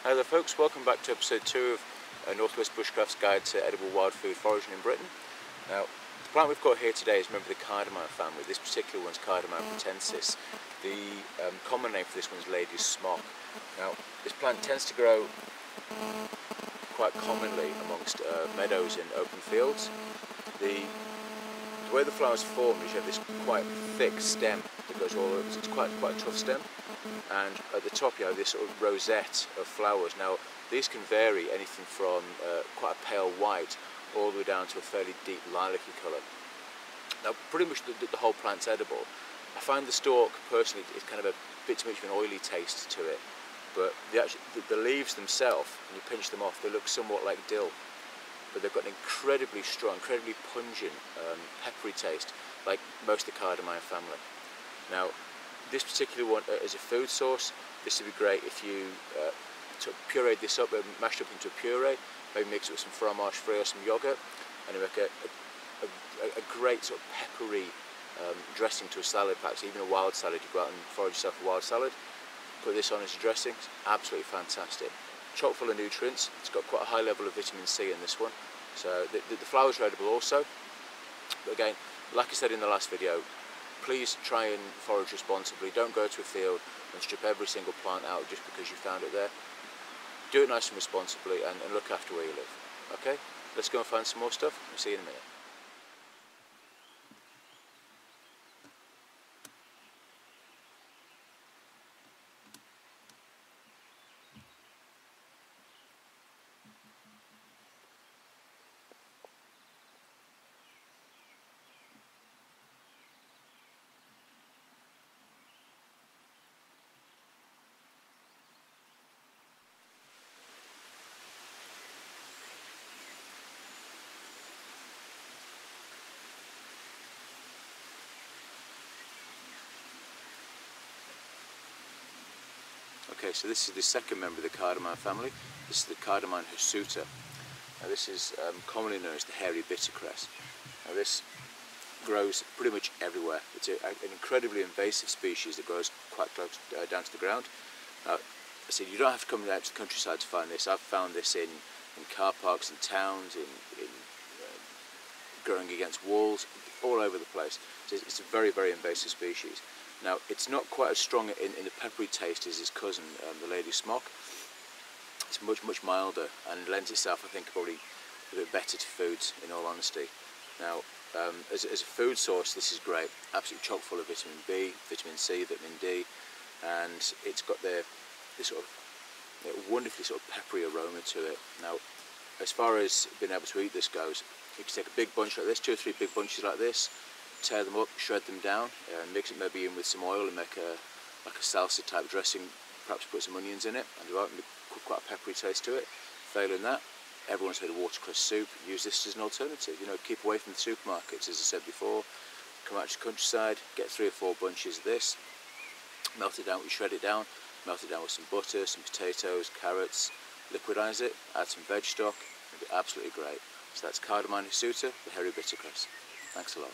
Hi there folks, welcome back to episode 2 of Northwest Bushcraft's Guide to Edible Wild Food Foraging in Britain. Now, the plant we've got here today is a member of the cardamom family. This particular one's Cardamom pratensis. The common name for this one is lady's smock. Now, this plant tends to grow quite commonly amongst meadows and open fields. The way the flowers form is you have this quite thick stem that goes all over, so it's quite a tough stem. And at the top you have this sort of rosette of flowers. Now these can vary anything from quite a pale white all the way down to a fairly deep lilac-y colour. Now pretty much the whole plant's edible. I find the stalk personally is kind of a bit too much of an oily taste to it, but the leaves themselves, when you pinch them off, they look somewhat like dill, but they've got an incredibly strong, incredibly pungent, peppery taste, like most of the cardamom family. Now this particular one as a food source, this would be great if you sort of pureed this up, mashed up into a puree, maybe mix it with some fromage frais or some yogurt, and you make a great sort of peppery dressing to a salad, perhaps even a wild salad. You go out and forage yourself a wild salad, put this on as a dressing, it's absolutely fantastic. Chock full of nutrients, it's got quite a high level of vitamin C in this one, so the flowers are edible also. But again, like I said in the last video, please try and forage responsibly. Don't go to a field and strip every single plant out just because you found it there. Do it nice and responsibly and look after where you live. Okay, let's go and find some more stuff. We'll see you in a minute. Okay, so this is the second member of the cardamom family. This is the Cardamom hirsuta. Now this is commonly known as the hairy bittercress. Now this grows pretty much everywhere. It's an incredibly invasive species that grows quite close down to the ground. Now, I said you don't have to come out to the countryside to find this. I've found this in car parks and towns, growing against walls, all over the place. So it's a very, very invasive species. Now, it's not quite as strong in the peppery taste as its cousin, the lady's smock. It's much milder and lends itself, I think, probably a bit better to foods, in all honesty. Now, as a food source, this is great. Absolutely chock full of vitamin B, vitamin C, vitamin D, and it's got this sort of wonderfully sort of peppery aroma to it. Now, as far as being able to eat this goes, you can take a big bunch like this, 2 or 3 big bunches like this, tear them up, shred them down, and mix it maybe in with some oil and make like a salsa type dressing, perhaps put some onions in it, and quite a peppery taste to it. Failing that, everyone's heard of watercress soup. Use this as an alternative. You know, keep away from the supermarkets, as I said before. Come out to the countryside, get 3 or 4 bunches of this, melt it down, shred it down, melt it down with some butter, some potatoes, carrots, liquidize it, add some veg stock, it'll be absolutely great. So that's Cardamom hirsuta, the hairy bittercress. Thanks a lot.